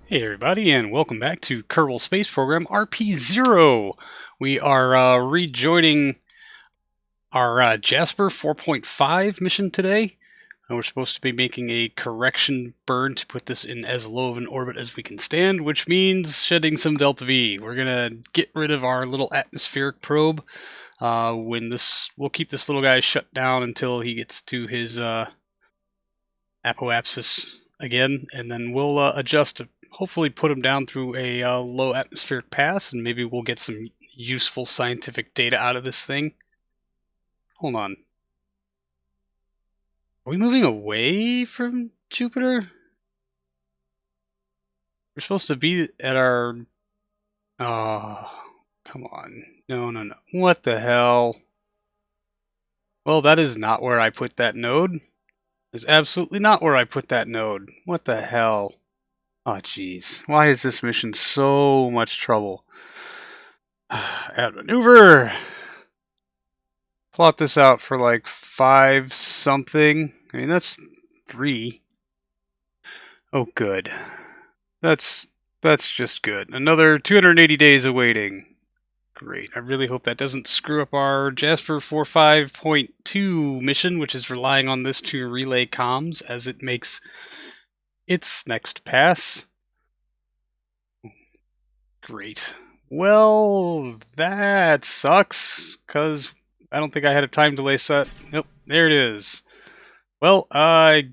Hey everybody, and welcome back to Kerbal Space Program RP-0. We are rejoining our Jasper 4.5 mission today. We're supposed to be making a correction burn to put this in as low of an orbit as we can stand, which means shedding some Delta V. We're gonna get rid of our little atmospheric probe. We'll keep this little guy shut down until he gets to his apoapsis again, and then we'll adjust to hopefully put him down through a low atmospheric pass, and maybe we'll get some useful scientific data out of this thing. Hold on. Are we moving away from Jupiter? We're supposed to be at our... Oh, come on. No. What the hell? Well, that is not where I put that node. It's absolutely not where I put that node. What the hell? Oh, jeez. Why is this mission so much trouble? Add maneuver! Plot this out for like 5 something. I mean, that's 3. Oh, good. That's just good. Another 280 days awaiting. Great. I really hope that doesn't screw up our Jasper 4.5.2 mission, which is relying on this to relay comms as it makes its next pass. Great. Well, that sucks, because I don't think I had a time delay set. Nope, there it is. Well, I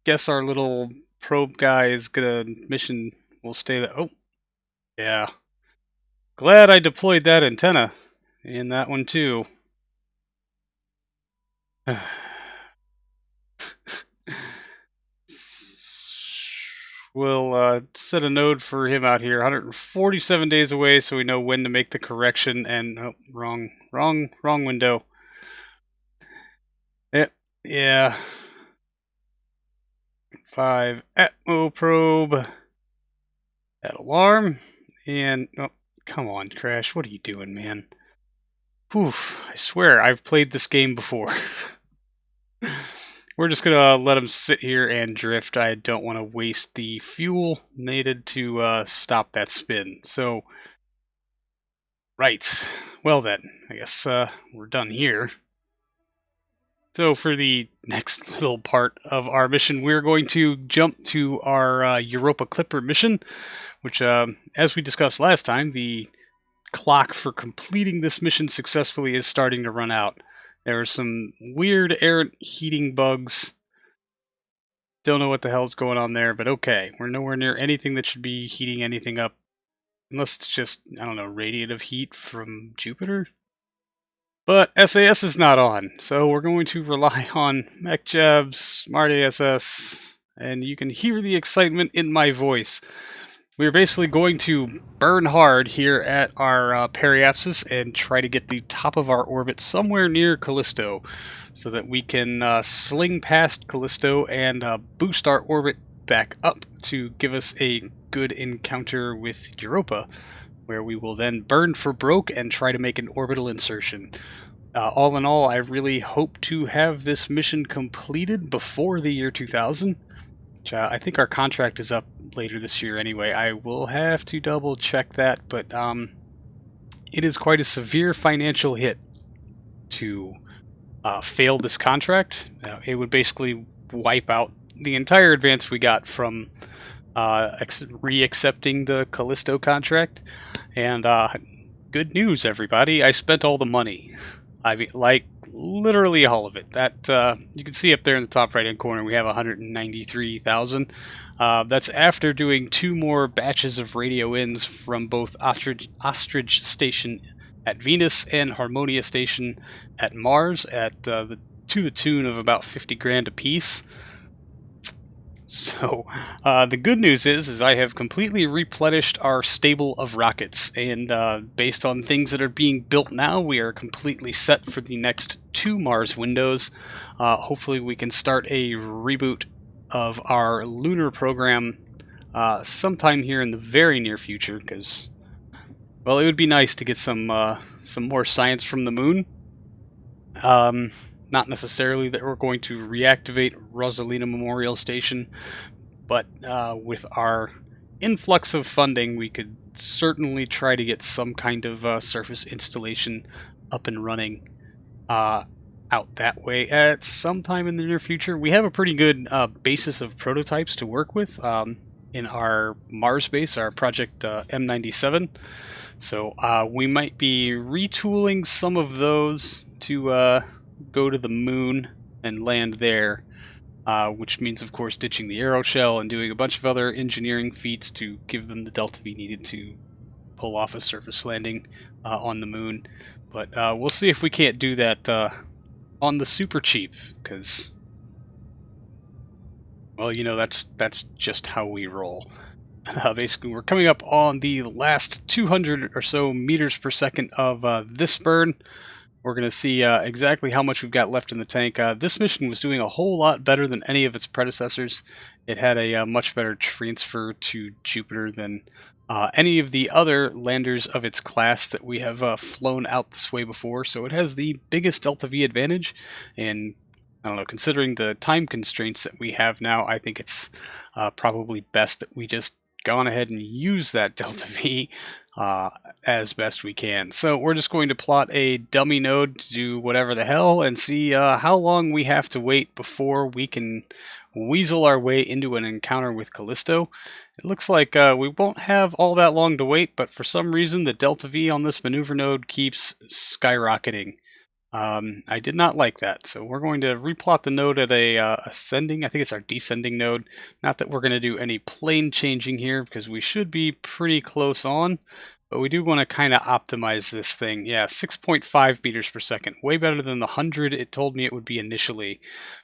guess our little probe guy is gonna mission will stay there. Oh, yeah. Glad I deployed that antenna in that one too. We'll set a node for him out here. 147 days away, so we know when to make the correction. And oh, wrong window. Yep, yeah. 5 Atmo probe. That alarm. And oh, come on, Crash. What are you doing, man? Oof, I swear I've played this game before. We're just gonna let him sit here and drift. I don't want to waste the fuel needed to stop that spin. So, right. Well then, I guess we're done here. So for the next little part of our mission, we're going to jump to our Europa Clipper mission, which, as we discussed last time, the clock for completing this mission successfully is starting to run out. There are some weird errant heating bugs. Don't know what the hell's going on there, but okay. We're nowhere near anything that should be heating anything up. Unless it's just, I don't know, radiative heat from Jupiter? But SAS is not on, so we're going to rely on Mech Jeb's Smart ASS, and you can hear the excitement in my voice. We're basically going to burn hard here at our periapsis and try to get the top of our orbit somewhere near Callisto, so that we can sling past Callisto and boost our orbit back up to give us a good encounter with Europa, where we will then burn for broke and try to make an orbital insertion. All in all, I really hope to have this mission completed before the year 2000. I think our contract is up later this year anyway. I will have to double check that, but it is quite a severe financial hit to fail this contract. It would basically wipe out the entire advance we got from re-accepting the Callisto contract. And good news, everybody, I spent all the money. I mean, like, literally all of it. That you can see up there in the top right-hand corner, we have 193,000. That's after doing 2 more batches of radio ins from both Ostrich Station at Venus and Harmonia Station at Mars at to the tune of about 50 grand a piece. So, the good news is I have completely replenished our stable of rockets, and based on things that are being built now, we are completely set for the next 2 Mars windows. Hopefully we can start a reboot of our lunar program sometime here in the very near future, because, well, it would be nice to get some more science from the moon. Not necessarily that we're going to reactivate Rosalina Memorial Station, but with our influx of funding, we could certainly try to get some kind of surface installation up and running out that way at some time in the near future. We have a pretty good basis of prototypes to work with in our Mars base, our project M97. So we might be retooling some of those to go to the moon and land there, which means, of course, ditching the Aero shell and doing a bunch of other engineering feats to give them the Delta V needed to pull off a surface landing on the moon. But we'll see if we can't do that on the super cheap, because, well, you know, that's just how we roll. Basically, we're coming up on the last 200 or so meters per second of this burn. We're going to see exactly how much we've got left in the tank. This mission was doing a whole lot better than any of its predecessors. It had a much better transfer to Jupiter than any of the other landers of its class that we have flown out this way before. So it has the biggest Delta V advantage, and I don't know, considering the time constraints that we have now, I think it's probably best that we just gone ahead and use that Delta V as best we can. So we're just going to plot a dummy node to do whatever the hell and see how long we have to wait before we can weasel our way into an encounter with Callisto. It looks like we won't have all that long to wait, but for some reason the Delta V on this maneuver node keeps skyrocketing. I did not like that, so we're going to replot the node at a ascending. I think it's our descending node. Not that we're going to do any plane changing here, because we should be pretty close on, but we do want to kind of optimize this thing. Yeah, 6.5 meters per second, way better than the 100 it told me it would be initially.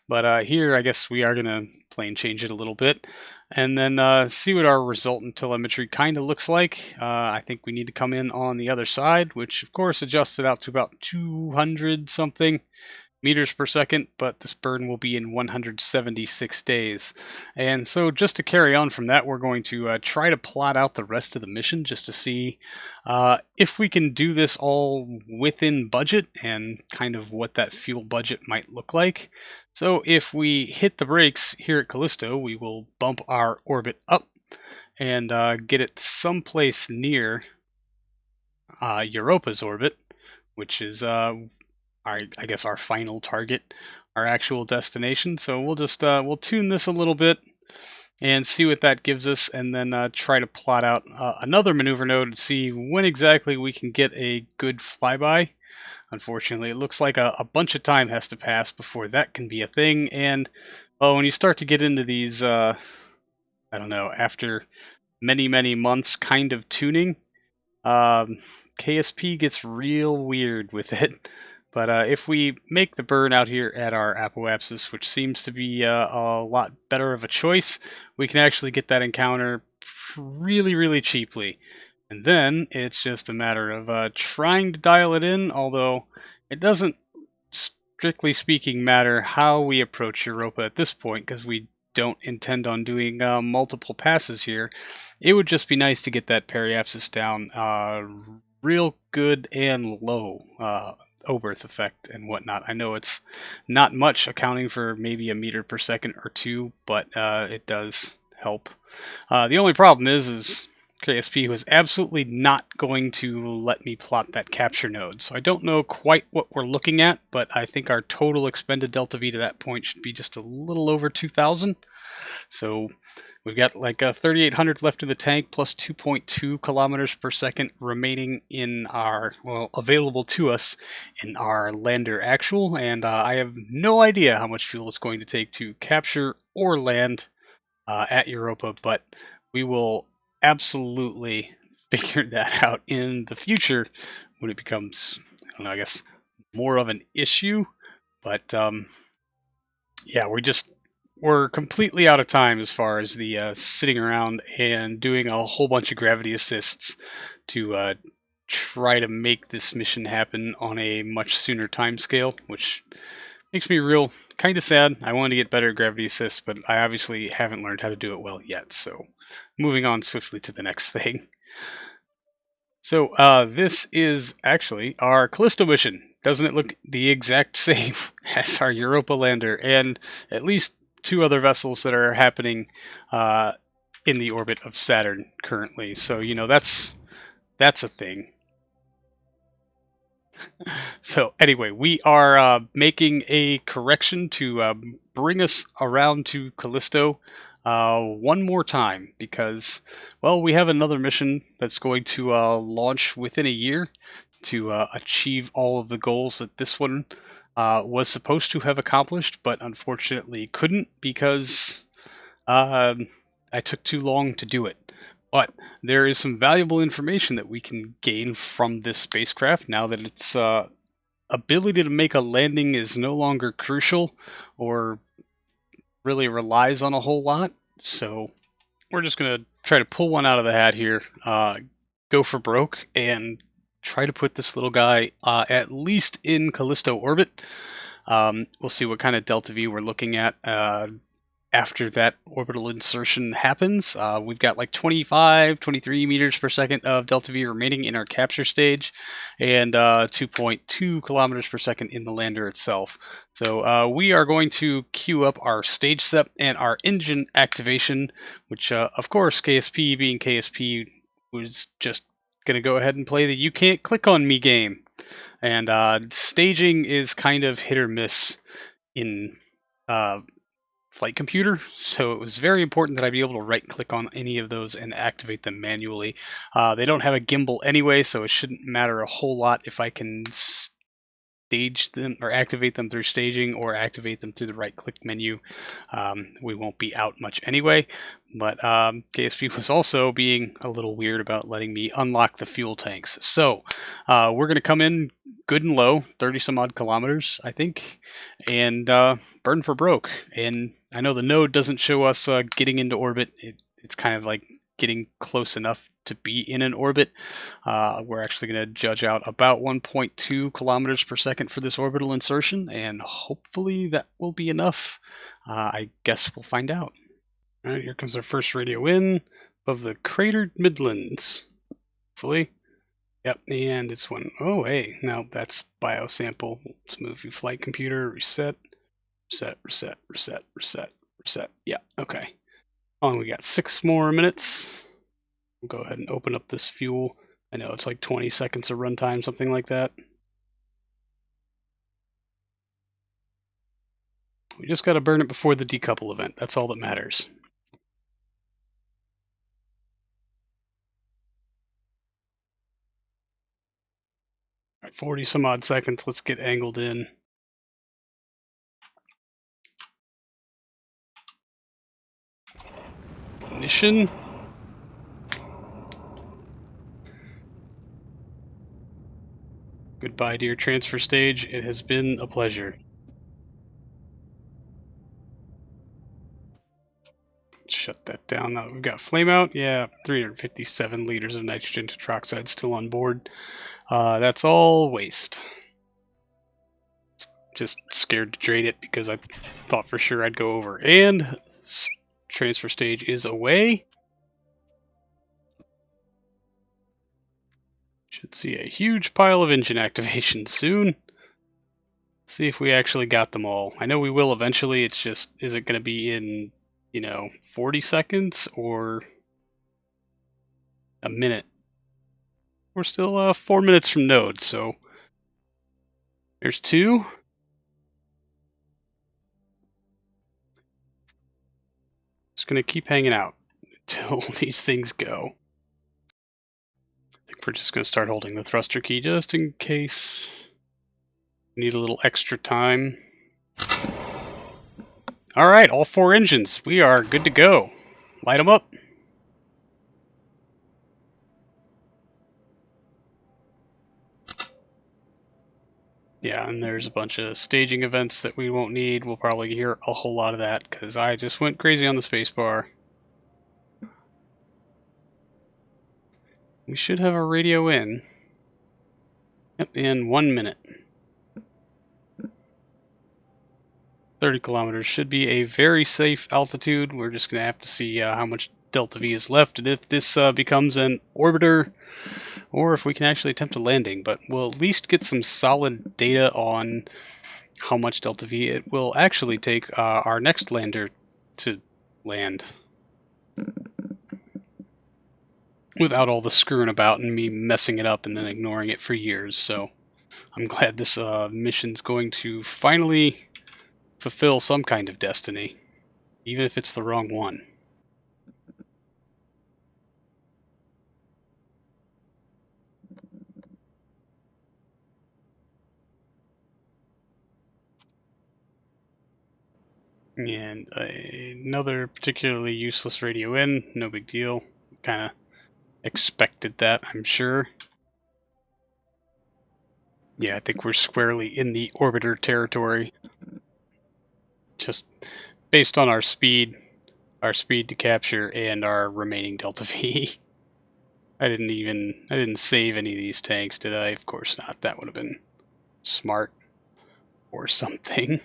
But here, I guess we are going to plane change it a little bit, and then see what our resultant telemetry kind of looks like. I think we need to come in on the other side, which of course adjusts it out to about 200 something meters per second, but this burn will be in 176 days. And so just to carry on from that, we're going to try to plot out the rest of the mission just to see if we can do this all within budget and kind of what that fuel budget might look like. So if we hit the brakes here at Callisto, we will bump our orbit up and get it someplace near Europa's orbit, which is I guess our final target, our actual destination. So we'll just we'll tune this a little bit and see what that gives us, and then try to plot out another maneuver node and see when exactly we can get a good flyby. Unfortunately, it looks like a bunch of time has to pass before that can be a thing. And when you start to get into these, I don't know, after many months kind of tuning, KSP gets real weird with it. But if we make the burn out here at our apoapsis, which seems to be a lot better of a choice, we can actually get that encounter really cheaply. And then it's just a matter of trying to dial it in, although it doesn't, strictly speaking, matter how we approach Europa at this point, because we don't intend on doing multiple passes here. It would just be nice to get that periapsis down real good and low. Oberth effect and whatnot. I know it's not much, accounting for maybe a meter per second or two, but it does help. The only problem is KSP was absolutely not going to let me plot that capture node, so I don't know quite what we're looking at, but I think our total expended Delta V to that point should be just a little over 2,000. So we've got like 3,800 left in the tank, plus 2.2 kilometers per second remaining in our, well, available to us in our lander actual, and I have no idea how much fuel it's going to take to capture or land at Europa, but we will absolutely figure that out in the future when it becomes, I don't know, I guess more of an issue. But yeah, we're completely out of time as far as the sitting around and doing a whole bunch of gravity assists to try to make this mission happen on a much sooner time scale, which makes me real kind of sad. I wanted to get better at gravity assists, but I obviously haven't learned how to do it well yet, so moving on swiftly to the next thing. So this is actually our Callisto mission. Doesn't it look the exact same as our Europa Lander, and at least two other vessels that are happening in the orbit of Saturn currently. So, you know, that's a thing. So anyway, we are making a correction to bring us around to Callisto one more time because, well, we have another mission that's going to launch within a year to achieve all of the goals that this one was supposed to have accomplished, but unfortunately couldn't because I took too long to do it. But there is some valuable information that we can gain from this spacecraft now that its ability to make a landing is no longer crucial or really relies on a whole lot. So we're just going to try to pull one out of the hat here, go for broke, and try to put this little guy at least in Callisto orbit. We'll see what kind of delta V we're looking at after that orbital insertion happens. We've got like 25, 23 meters per second of delta V remaining in our capture stage, and 2.2 kilometers per second in the lander itself. So we are going to queue up our stage set and our engine activation, which of course KSP being KSP was just going to go ahead and play the you can't click on me game. And staging is kind of hit or miss in flight computer, so it was very important that I be able to right click on any of those and activate them manually. They don't have a gimbal anyway, so it shouldn't matter a whole lot if I can stage them or activate them through staging or activate them through the right click menu. We won't be out much anyway, but KSP was also being a little weird about letting me unlock the fuel tanks. So we're going to come in good and low, 30 some odd kilometers, I think, and burn for broke. And I know the node doesn't show us getting into orbit. It's kind of like getting close enough to be in an orbit. We're actually going to judge out about 1.2 kilometers per second for this orbital insertion, and hopefully that will be enough. I guess we'll find out. All right, here comes our first radio in above the cratered Midlands. Hopefully. Yep, and it's one. Oh, hey, no, that's biosample. Let's move you flight computer, reset, reset, reset, reset, reset, reset. Yeah, okay. We got 6 more minutes. We'll go ahead and open up this fuel. I know it's like 20 seconds of runtime, something like that. We just got to burn it before the decouple event. That's all that matters. All right, 40 some odd seconds. Let's get angled in. Ignition. Goodbye, dear transfer stage. It has been a pleasure. Shut that down. Now we've got flame out. Yeah, 357 liters of nitrogen tetroxide still on board. That's all waste. Just scared to drain it because I thought for sure I'd go over. And transfer stage is away. Should see a huge pile of engine activations soon. Let's see if we actually got them all. I know we will eventually. It's just, is it going to be in, 40 seconds or a minute? We're still 4 minutes from node, so there's 2. Just going to keep hanging out until these things go. I think we're just going to start holding the thruster key just in case we need a little extra time. All right, all 4 engines. We are good to go. Light them up. Yeah, and there's a bunch of staging events that we won't need. We'll probably hear a whole lot of that because I just went crazy on the spacebar. We should have a radio in. Yep, in 1 minute. 30 kilometers should be a very safe altitude. We're just going to have to see how much delta V is left and if this becomes an orbiter or if we can actually attempt a landing. But we'll at least get some solid data on how much delta V it will actually take our next lander to land. without all the screwing about and me messing it up and then ignoring it for years. So I'm glad this mission's going to finally fulfill some kind of destiny, even if it's the wrong one. And another particularly useless radio in, no big deal. Kind of expected that, I'm sure. Yeah, I think we're squarely in the orbiter territory. Just based on our speed to capture, and our remaining Delta V. I didn't save any of these tanks, did I? Of course not. That would have been smart or something.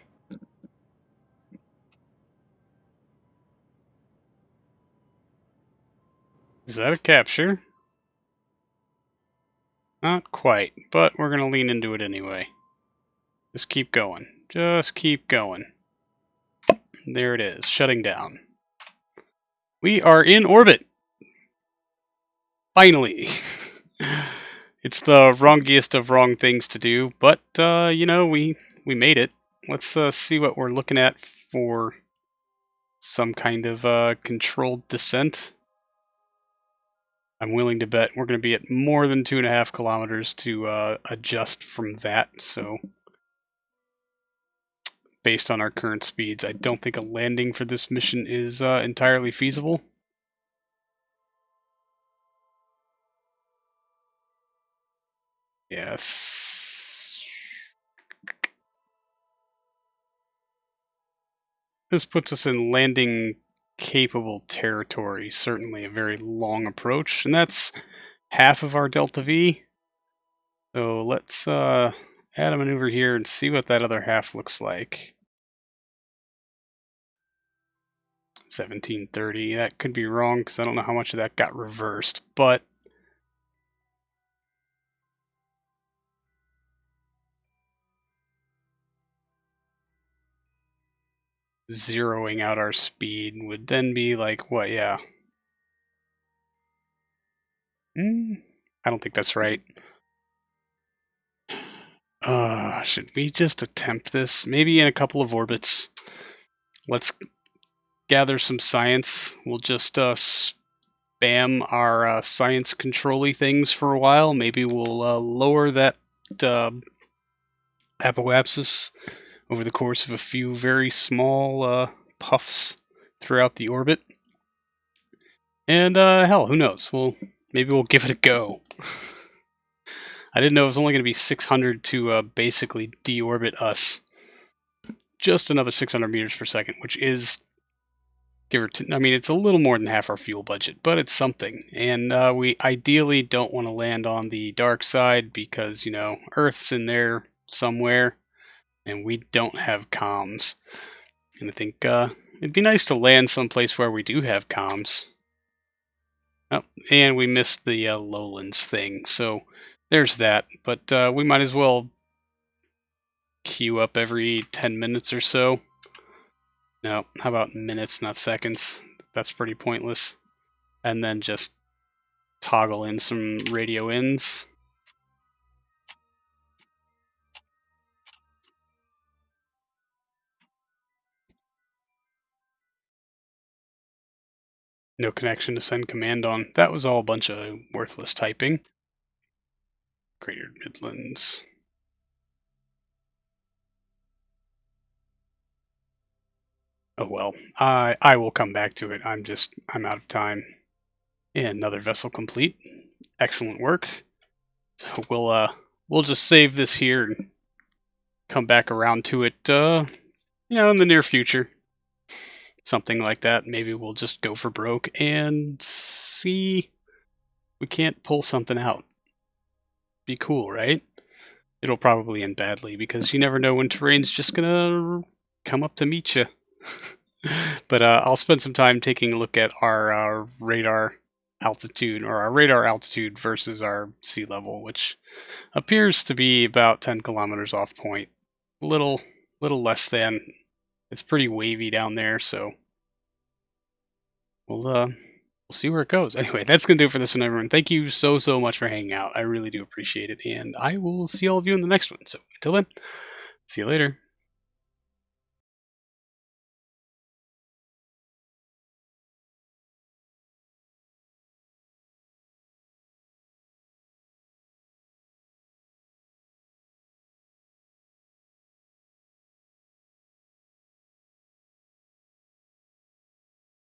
Is that a capture? Not quite, but we're going to lean into it anyway. Just keep going. Just keep going. There it is, shutting down. We are in orbit! Finally! It's the wrongiest of wrong things to do, but, you know, we made it. Let's see what we're looking at for some kind of controlled descent. I'm willing to bet we're going to be at more than 2.5 kilometers to adjust from that, so based on our current speeds, I don't think a landing for this mission is entirely feasible. Yes. This puts us in landing capable territory, certainly a very long approach, and that's half of our Delta V. So let's add a maneuver here and see what that other half looks like. 1730, that could be wrong because I don't know how much of that got reversed, but zeroing out our speed would then be like, what, yeah. I don't think that's right. Should we just attempt this? Maybe in a couple of orbits. Let's gather some science. We'll just spam our science control-y things for a while. Maybe we'll lower that apoapsis over the course of a few very small puffs throughout the orbit. And hell, who knows? Maybe we'll give it a go. I didn't know it was only going to be 600 to basically deorbit us. Just another 600 meters per second, which is, give or I mean, it's a little more than half our fuel budget, but it's something. And we ideally don't want to land on the dark side because, you know, Earth's in there somewhere, and we don't have comms. And I think it'd be nice to land someplace where we do have comms. Oh, and we missed the lowlands thing, so there's that. But we might as well queue up every 10 minutes or so. No, how about minutes, not seconds? That's pretty pointless. And then just toggle in some radio ins. No connection to send command on. That was all a bunch of worthless typing. Greater Midlands. Oh well, I will come back to it. I'm out of time. And another vessel complete. Excellent work. So we'll just save this here and come back around to it, you know, in the near future. Something like that. Maybe we'll just go for broke and see if we can't pull something out. Be cool, right? It'll probably end badly because you never know when terrain's just gonna come up to meet you. But I'll spend some time taking a look at our radar altitude, or our radar altitude versus our sea level, which appears to be about 10 kilometers off point. Little less than. It's pretty wavy down there, so we'll we'll see where it goes. Anyway, that's going to do it for this one, everyone. Thank you so much for hanging out. I really do appreciate it. And I will see all of you in the next one. So until then, see you later.